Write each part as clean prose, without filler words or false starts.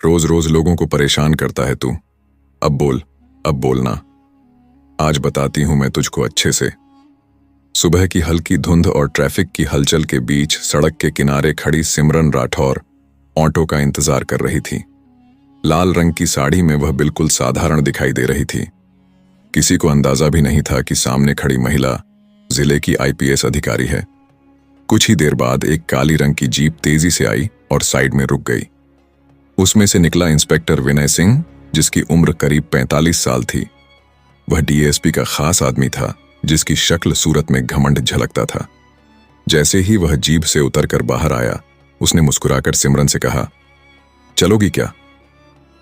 रोज रोज लोगों को परेशान करता है तू। अब बोल, अब बोलना। आज बताती हूं मैं तुझको अच्छे से। सुबह की हल्की धुंध और ट्रैफिक की हलचल के बीच सड़क के किनारे खड़ी सिमरन राठौर ऑटो का इंतजार कर रही थी। लाल रंग की साड़ी में वह बिल्कुल साधारण दिखाई दे रही थी। किसी को अंदाजा भी नहीं था कि सामने खड़ी महिला जिले की आईपीएस अधिकारी है। कुछ ही देर बाद एक काली रंग की जीप तेजी से आई और साइड में रुक गई। उसमें से निकला इंस्पेक्टर विनय सिंह, जिसकी उम्र करीब 45 साल थी। वह डीएसपी का खास आदमी था, जिसकी शक्ल सूरत में घमंड झलकता था। जैसे ही वह जीप से उतरकर बाहर आया, उसने मुस्कुराकर सिमरन से कहा, चलोगी क्या?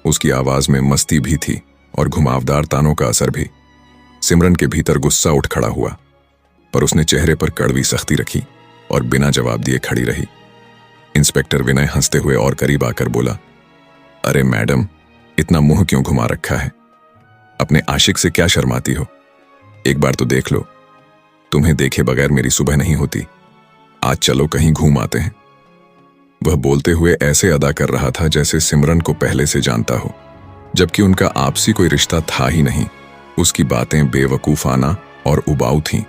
उसकी आवाज में मस्ती भी थी और घुमावदार तानों का असर भी। सिमरन के भीतर गुस्सा उठ खड़ा हुआ, पर उसने चेहरे पर कड़वी सख्ती रखी और बिना जवाब दिए खड़ी रही। इंस्पेक्टर विनय हंसते हुए और करीब आकर बोला, अरे मैडम, इतना मुंह क्यों घुमा रखा है? अपने आशिक से क्या शर्माती हो? एक बार तो देख लो। तुम्हें देखे बगैर मेरी सुबह नहीं होती। आज चलो कहीं घूम आते हैं। वह बोलते हुए ऐसे अदा कर रहा था जैसे सिमरन को पहले से जानता हो, जबकि उनका आपसी कोई रिश्ता था ही नहीं। उसकी बातें बेवकूफाना और उबाऊ थीं।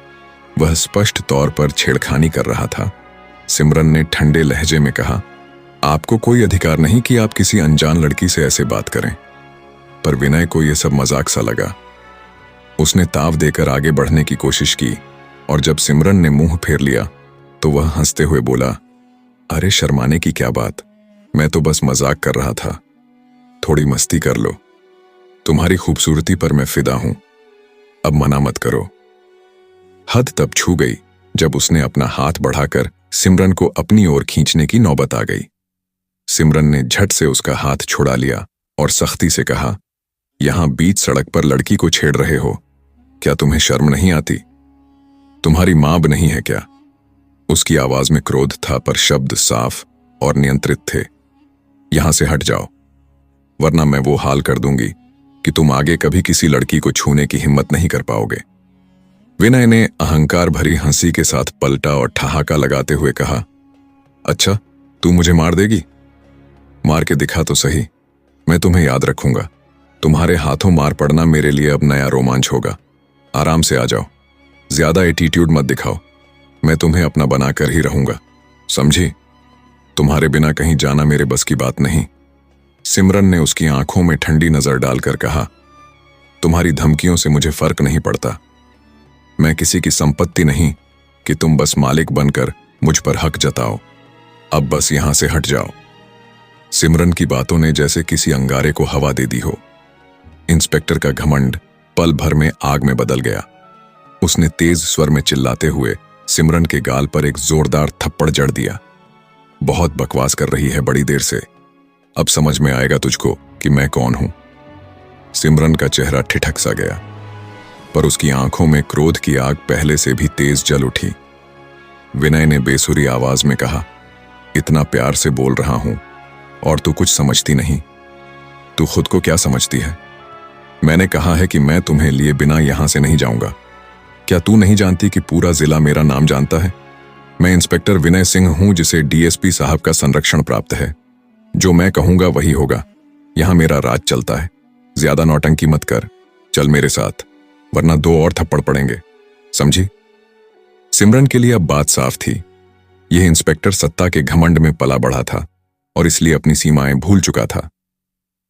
वह स्पष्ट तौर पर छेड़खानी कर रहा था। सिमरन ने ठंडे लहजे में कहा, आपको कोई अधिकार नहीं कि आप किसी अनजान लड़की से ऐसे बात करें। पर विनय को यह सब मजाक सा लगा। उसने ताव देकर आगे बढ़ने की कोशिश की और जब सिमरन ने मुंह फेर लिया तो वह हंसते हुए बोला, अरे शर्माने की क्या बात, मैं तो बस मजाक कर रहा था। थोड़ी मस्ती कर लो। तुम्हारी खूबसूरती पर मैं फिदा हूं, अब मना मत करो। हद तब छू गई जब उसने अपना हाथ बढ़ाकर सिमरन को अपनी ओर खींचने की नौबत आ गई। सिमरन ने झट से उसका हाथ छुड़ा लिया और सख्ती से कहा, यहां बीच सड़क पर लड़की को छेड़ रहे हो, क्या तुम्हें शर्म नहीं आती? तुम्हारी मां नहीं है क्या? उसकी आवाज में क्रोध था, पर शब्द साफ और नियंत्रित थे। यहां से हट जाओ, वरना मैं वो हाल कर दूंगी कि तुम आगे कभी किसी लड़की को छूने की हिम्मत नहीं कर पाओगे। विनय ने अहंकार भरी हंसी के साथ पलटा और ठहाका लगाते हुए कहा, अच्छा, तू मुझे मार देगी? मार के दिखा तो सही, मैं तुम्हें याद रखूंगा। तुम्हारे हाथों मार पड़ना मेरे लिए अब नया रोमांच होगा। आराम से आ जाओ, ज्यादा एटीट्यूड मत दिखाओ। मैं तुम्हें अपना बनाकर ही रहूंगा, समझी? तुम्हारे बिना कहीं जाना मेरे बस की बात नहीं। सिमरन ने उसकी आंखों में ठंडी नजर डालकर कहा, तुम्हारी धमकियों से मुझे फर्क नहीं पड़ता। मैं किसी की संपत्ति नहीं कि तुम बस मालिक बनकर मुझ पर हक जताओ। अब बस यहां से हट जाओ। सिमरन की बातों ने जैसे किसी अंगारे को हवा दे दी हो। इंस्पेक्टर का घमंड पल भर में आग में बदल गया। उसने तेज स्वर में चिल्लाते हुए सिमरन के गाल पर एक जोरदार थप्पड़ जड़ दिया। बहुत बकवास कर रही है बड़ी देर से, अब समझ में आएगा तुझको कि मैं कौन हूं। सिमरन का चेहरा ठिठक सा गया, पर उसकी आंखों में क्रोध की आग पहले से भी तेज जल उठी। विनय ने बेसुरी आवाज में कहा, इतना प्यार से बोल रहा हूं और तू कुछ समझती नहीं। तू खुद को क्या समझती है? मैंने कहा है कि मैं तुम्हें लिए बिना यहां से नहीं जाऊंगा। क्या तू नहीं जानती कि पूरा जिला मेरा नाम जानता है? मैं इंस्पेक्टर विनय सिंह हूं, जिसे डीएसपी साहब का संरक्षण प्राप्त है। जो मैं कहूंगा वही होगा। यहां मेरा राज चलता है। ज्यादा नौटंकी मत कर, चल मेरे साथ, वरना 2 और थप्पड़ पड़ेंगे, समझी? सिमरन के लिए अब बात साफ थी। यह इंस्पेक्टर सत्ता के घमंड में पला बढ़ा था और इसलिए अपनी सीमाएं भूल चुका था।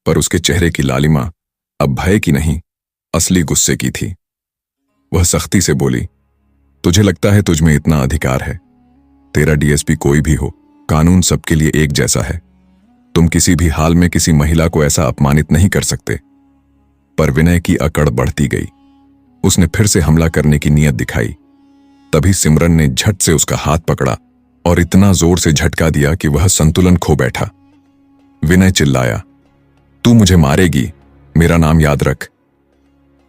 पर उसके चेहरे की लालिमा अब भय की नहीं, असली गुस्से की थी। वह सख्ती से बोली, तुझे लगता है तुझ में इतना अधिकार है? तेरा डीएसपी कोई भी हो, कानून सबके लिए एक जैसा है। तुम किसी भी हाल में किसी महिला को ऐसा अपमानित नहीं कर सकते। पर विनय की अकड़ बढ़ती गई। उसने फिर से हमला करने की नीयत दिखाई। तभी सिमरन ने झट से उसका हाथ पकड़ा और इतना जोर से झटका दिया कि वह संतुलन खो बैठा। विनय चिल्लाया, तू मुझे मारेगी, मेरा नाम याद रख।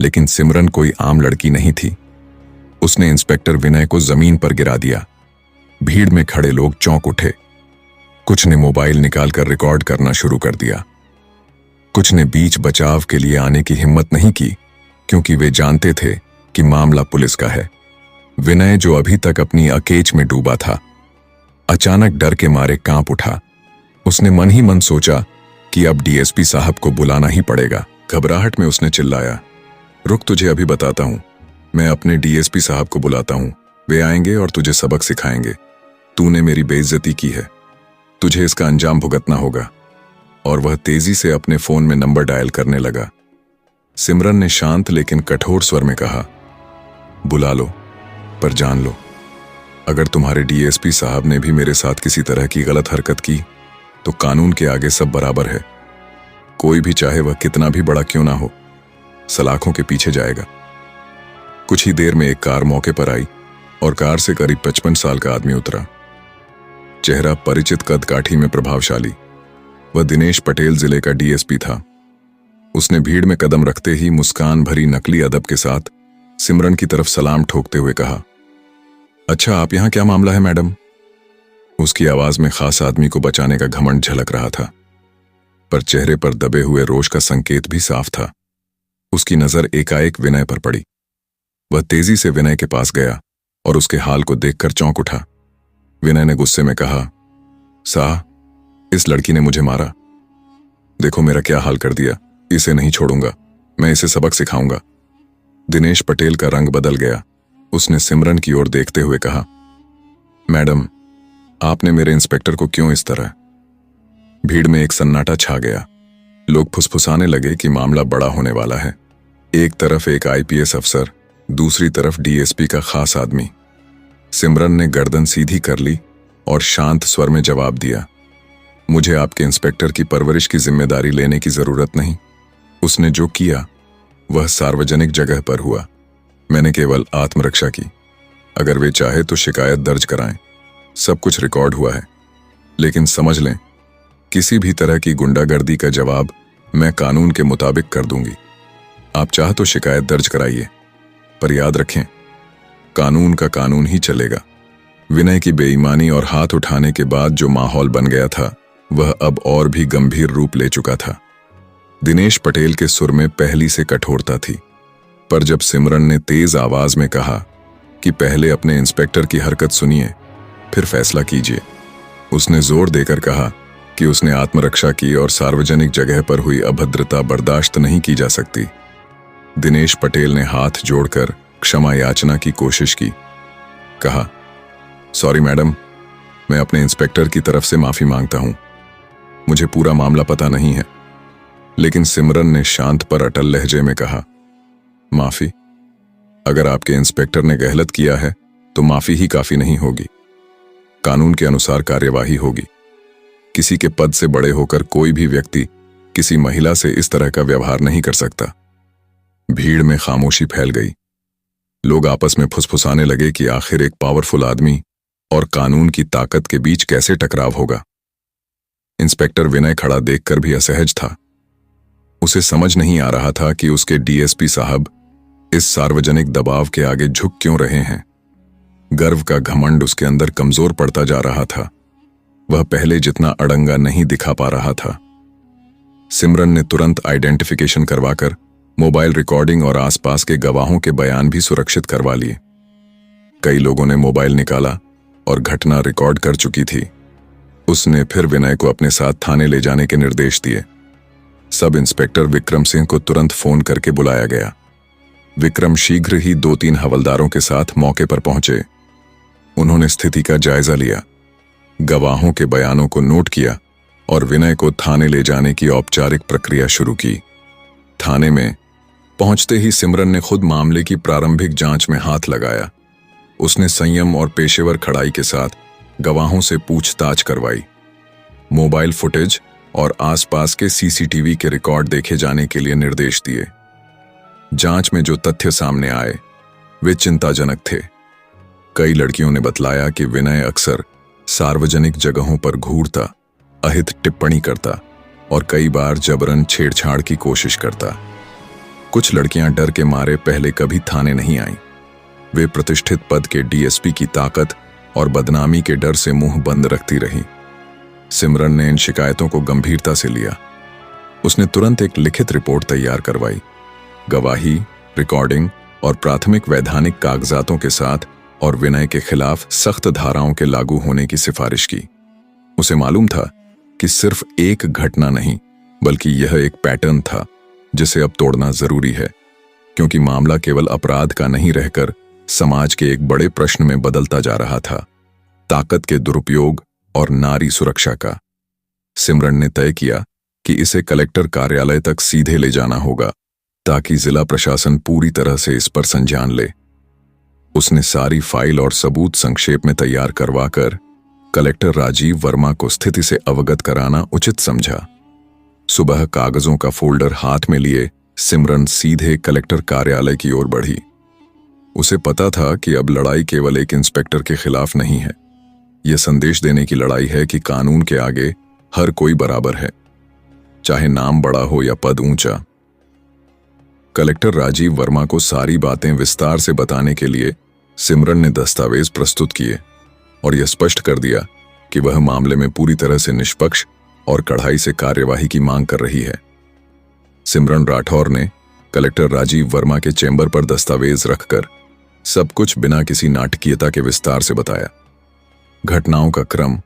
लेकिन सिमरन कोई आम लड़की नहीं थी। उसने इंस्पेक्टर विनय को जमीन पर गिरा दिया। भीड़ में खड़े लोग चौंक उठे। कुछ ने मोबाइल निकालकर रिकॉर्ड करना शुरू कर दिया। कुछ ने बीच बचाव के लिए आने की हिम्मत नहीं की, क्योंकि वे जानते थे कि मामला पुलिस का है। विनय, जो अभी तक अपनी अकेच में डूबा था, अचानक डर के मारे कांप उठा। उसने मन ही मन सोचा कि कि अब डीएसपी साहब को बुलाना ही पड़ेगा। घबराहट में उसने चिल्लाया, रुक, तुझे अभी बताता हूं। मैं अपने डीएसपी साहब को बुलाता हूं, वे आएंगे और तुझे सबक सिखाएंगे। तूने मेरी बेइज्जती की है, तुझे इसका अंजाम भुगतना होगा। और वह तेजी से अपने फोन में नंबर डायल करने लगा। सिमरन ने शांत लेकिन कठोर स्वर में कहा, बुला लो, पर जान लो, अगर तुम्हारे डीएसपी साहब ने भी मेरे साथ किसी तरह की गलत हरकत की तो कानून के आगे सब बराबर है। कोई भी, चाहे वह कितना भी बड़ा क्यों ना हो, सलाखों के पीछे जाएगा। कुछ ही देर में एक कार मौके पर आई और कार से करीब 55 साल का आदमी उतरा। चेहरा परिचित, कद काठी में प्रभावशाली। वह दिनेश पटेल जिले का डीएसपी था। उसने भीड़ में कदम रखते ही मुस्कान भरी नकली अदब के साथ सिमरन की तरफ सलाम ठोकते हुए कहा, अच्छा, आप यहां क्या मामला है मैडम? उसकी आवाज में खास आदमी को बचाने का घमंड झलक रहा था, पर चेहरे पर दबे हुए रोष का संकेत भी साफ था। उसकी नजर एकाएक विनय पर पड़ी। वह तेजी से विनय के पास गया और उसके हाल को देखकर चौंक उठा। विनय ने गुस्से में कहा, साह, इस लड़की ने मुझे मारा। देखो मेरा क्या हाल कर दिया, इसे नहीं छोड़ूंगा, मैं इसे सबक सिखाऊंगा। दिनेश पटेल का रंग बदल गया। उसने सिमरन की ओर देखते हुए कहा, मैडम, आपने मेरे इंस्पेक्टर को क्यों इस तरह? भीड़ में एक सन्नाटा छा गया। लोग फुसफुसाने लगे कि मामला बड़ा होने वाला है। एक तरफ एक आईपीएस अफसर, दूसरी तरफ डीएसपी का खास आदमी। सिमरन ने गर्दन सीधी कर ली और शांत स्वर में जवाब दिया, मुझे आपके इंस्पेक्टर की परवरिश की जिम्मेदारी लेने की जरूरत नहीं। उसने जो किया वह सार्वजनिक जगह पर हुआ। मैंने केवल आत्मरक्षा की। अगर वे चाहे तो शिकायत दर्ज कराएं, सब कुछ रिकॉर्ड हुआ है। लेकिन समझ लें, किसी भी तरह की गुंडागर्दी का जवाब मैं कानून के मुताबिक कर दूंगी। आप चाह तो शिकायत दर्ज कराइए, पर याद रखें, कानून का कानून ही चलेगा। विनय की बेईमानी और हाथ उठाने के बाद जो माहौल बन गया था वह अब और भी गंभीर रूप ले चुका था। दिनेश पटेल के सुर में पहली से कठोरता थी, पर जब सिमरन ने तेज आवाज में कहा कि पहले अपने इंस्पेक्टर की हरकत सुनिए, फिर फैसला कीजिए, उसने जोर देकर कहा कि उसने आत्मरक्षा की और सार्वजनिक जगह पर हुई अभद्रता बर्दाश्त नहीं की जा सकती। दिनेश पटेल ने हाथ जोड़कर क्षमा याचना की कोशिश की। कहा, सॉरी मैडम, मैं अपने इंस्पेक्टर की तरफ से माफी मांगता हूं। मुझे पूरा मामला पता नहीं है। लेकिन सिमरन ने शांत पर अटल लहजे में कहा, माफी? अगर आपके इंस्पेक्टर ने गलत किया है तो माफी ही काफी नहीं होगी। कानून के अनुसार कार्यवाही होगी। किसी के पद से बड़े होकर कोई भी व्यक्ति किसी महिला से इस तरह का व्यवहार नहीं कर सकता। भीड़ में खामोशी फैल गई। लोग आपस में फुसफुसाने लगे कि आखिर एक पावरफुल आदमी और कानून की ताकत के बीच कैसे टकराव होगा। इंस्पेक्टर विनय खड़ा देखकर भी असहज था। उसे समझ नहीं आ रहा था कि उसके डीएसपी साहब इस सार्वजनिक दबाव के आगे झुक क्यों रहे हैं। गर्व का घमंड उसके अंदर कमजोर पड़ता जा रहा था। वह पहले जितना अड़ंगा नहीं दिखा पा रहा था। सिमरन ने तुरंत आइडेंटिफिकेशन करवाकर मोबाइल रिकॉर्डिंग और आसपास के गवाहों के बयान भी सुरक्षित करवा लिए। कई लोगों ने मोबाइल निकाला और घटना रिकॉर्ड कर चुकी थी। उसने फिर विनय को अपने साथ थाने ले जाने के निर्देश दिए। सब इंस्पेक्टर विक्रम सिंह को तुरंत फोन करके बुलाया गया। विक्रम शीघ्र ही 2-3 हवलदारों के साथ मौके पर पहुंचे। उन्होंने स्थिति का जायजा लिया, गवाहों के बयानों को नोट किया और विनय को थाने ले जाने की औपचारिक प्रक्रिया शुरू की। थाने में पहुंचते ही सिमरन ने खुद मामले की प्रारंभिक जांच में हाथ लगाया। उसने संयम और पेशेवर खड़ाई के साथ गवाहों से पूछताछ करवाई। मोबाइल फुटेज और आसपास के सीसीटीवी के रिकॉर्ड देखे जाने के लिए निर्देश दिए। जांच में जो तथ्य सामने आए वे चिंताजनक थे। कई लड़कियों ने बतलाया कि विनय अक्सर सार्वजनिक जगहों पर घूरता, अहित टिप्पणी करता और कई बार जबरन छेड़छाड़ की कोशिश करता। कुछ लड़कियां डर के मारे पहले कभी थाने नहीं आईं। वे प्रतिष्ठित पद के डीएसपी की ताकत और बदनामी के डर से मुंह बंद रखती रहीं। सिमरन ने इन शिकायतों को गंभीरता से लिया। उसने तुरंत एक लिखित रिपोर्ट तैयार करवाई, गवाही, रिकॉर्डिंग और प्राथमिक वैधानिक कागजातों के साथ, और विनय के खिलाफ सख्त धाराओं के लागू होने की सिफारिश की। उसे मालूम था कि सिर्फ एक घटना नहीं बल्कि यह एक पैटर्न था जिसे अब तोड़ना जरूरी है, क्योंकि मामला केवल अपराध का नहीं रहकर समाज के एक बड़े प्रश्न में बदलता जा रहा था, ताकत के दुरुपयोग और नारी सुरक्षा का। सिमरन ने तय किया कि इसे कलेक्टर कार्यालय तक सीधे ले जाना होगा, ताकि जिला प्रशासन पूरी तरह से इस पर संज्ञान ले। उसने सारी फाइल और सबूत संक्षेप में तैयार करवाकर कलेक्टर राजीव वर्मा को स्थिति से अवगत कराना उचित समझा। सुबह कागजों का फोल्डर हाथ में लिए सिमरन सीधे कलेक्टर कार्यालय की ओर बढ़ी। उसे पता था कि अब लड़ाई केवल एक इंस्पेक्टर के खिलाफ नहीं है, यह संदेश देने की लड़ाई है कि कानून के आगे हर कोई बराबर है, चाहे नाम बड़ा हो या पद ऊंचा। कलेक्टर राजीव वर्मा को सारी बातें विस्तार से बताने के लिए सिमरन ने दस्तावेज प्रस्तुत किए और यह स्पष्ट कर दिया कि वह मामले में पूरी तरह से निष्पक्ष और कड़ाई से कार्यवाही की मांग कर रही है। सिमरन राठौर ने कलेक्टर राजीव वर्मा के चेंबर पर दस्तावेज रखकर सब कुछ बिना किसी नाटकीयता के विस्तार से बताया। घटनाओं का क्रम,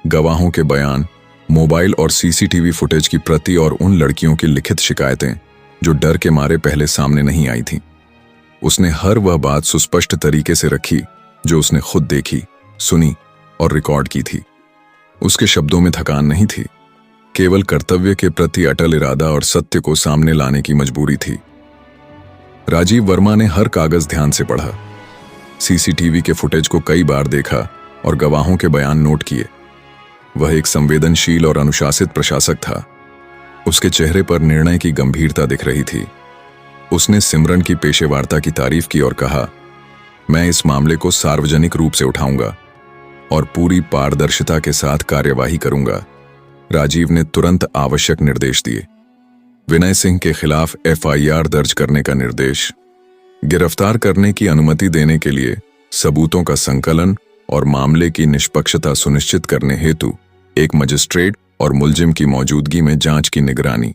गवाहों के बयान, मोबाइल और सीसीटीवी फुटेज की प्रति और उन लड़कियों की लिखित शिकायतें जो डर के मारे पहले सामने नहीं आई थीं। उसने हर वह बात सुस्पष्ट तरीके से रखी जो उसने खुद देखी, सुनी और रिकॉर्ड की थी। उसके शब्दों में थकान नहीं थी, केवल कर्तव्य के प्रति अटल इरादा और सत्य को सामने लाने की मजबूरी थी। राजीव वर्मा ने हर कागज ध्यान से पढ़ा, सीसीटीवी के फुटेज को कई बार देखा और गवाहों के बयान नोट किए। वह एक संवेदनशील और अनुशासित प्रशासक था। उसके चेहरे पर निर्णय की गंभीरता दिख रही थी। उसने सिमरन की पेशेवारता की तारीफ की और कहा, मैं इस मामले को सार्वजनिक रूप से उठाऊंगा और पूरी पारदर्शिता के साथ कार्यवाही करूंगा। राजीव ने तुरंत आवश्यक निर्देश दिए। विनय सिंह के खिलाफ एफआईआर दर्ज करने का निर्देश, गिरफ्तार करने की अनुमति देने के लिए सबूतों का संकलन और मामले की निष्पक्षता सुनिश्चित करने हेतु एक मजिस्ट्रेट और मुलजिम की मौजूदगी में जांच की निगरानी।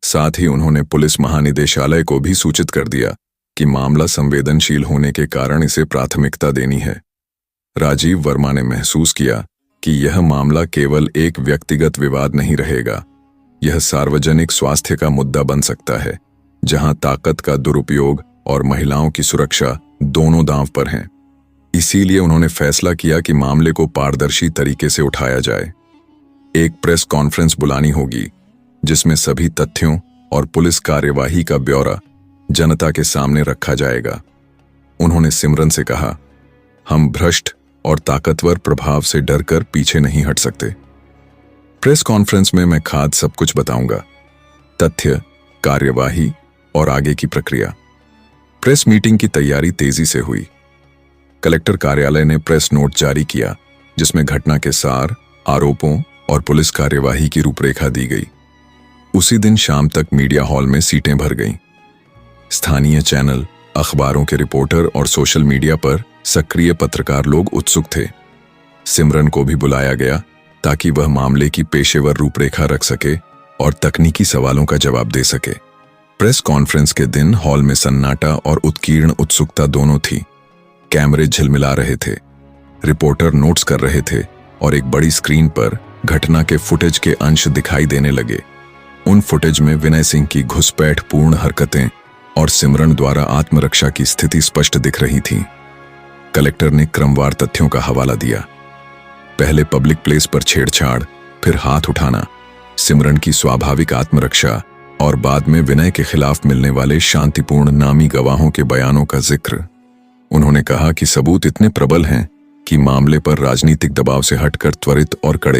साथ ही उन्होंने पुलिस महानिदेशालय को भी सूचित कर दिया कि मामला संवेदनशील होने के कारण इसे प्राथमिकता देनी है। राजीव वर्मा ने महसूस किया कि यह मामला केवल एक व्यक्तिगत विवाद नहीं रहेगा, यह सार्वजनिक स्वास्थ्य का मुद्दा बन सकता है, जहां ताकत का दुरुपयोग और महिलाओं की सुरक्षा दोनों दांव पर हैं। इसीलिए उन्होंने फैसला किया कि मामले को पारदर्शी तरीके से उठाया जाए। एक प्रेस कॉन्फ्रेंस बुलानी होगी जिसमें सभी तथ्यों और पुलिस कार्यवाही का ब्यौरा जनता के सामने रखा जाएगा। उन्होंने सिमरन से कहा, हम भ्रष्ट और ताकतवर प्रभाव से डरकर पीछे नहीं हट सकते। प्रेस कॉन्फ्रेंस में मैं खाद सब कुछ बताऊंगा, तथ्य, कार्यवाही और आगे की प्रक्रिया। प्रेस मीटिंग की तैयारी तेजी से हुई। कलेक्टर कार्यालय ने प्रेस नोट जारी किया जिसमें घटना के सार, आरोपों और पुलिस कार्यवाही की रूपरेखा दी गई। उसी दिन शाम तक मीडिया हॉल में सीटें भर गईं। स्थानीय चैनल, अखबारों के रिपोर्टर और सोशल मीडिया पर सक्रिय पत्रकार लोग उत्सुक थे। सिमरन को भी बुलाया गया ताकि वह मामले की पेशेवर रूपरेखा रख सके और तकनीकी सवालों का जवाब दे सके। प्रेस कॉन्फ्रेंस के दिन हॉल में सन्नाटा और उत्कीर्ण उत्सुकता दोनों थी। कैमरे झिलमिला रहे थे, रिपोर्टर नोट्स कर रहे थे और एक बड़ी स्क्रीन पर घटना के फुटेज के अंश दिखाई देने लगे। उन फुटेज में विनय सिंह की घुसपैठ पूर्ण हरकतें और सिमरन द्वारा आत्मरक्षा की स्थिति स्पष्ट दिख रही थी। कलेक्टर ने क्रमवार तथ्यों का हवाला दिया। पहले पब्लिक प्लेस पर छेड़छाड़, फिर हाथ उठाना, सिमरन की स्वाभाविक आत्मरक्षा और बाद में विनय के खिलाफ मिलने वाले शांतिपूर्ण नामी गवाहों के बयानों का जिक्र। उन्होंने कहा कि सबूत इतने प्रबल हैं कि मामले पर राजनीतिक दबाव से हटकर त्वरित और कड़े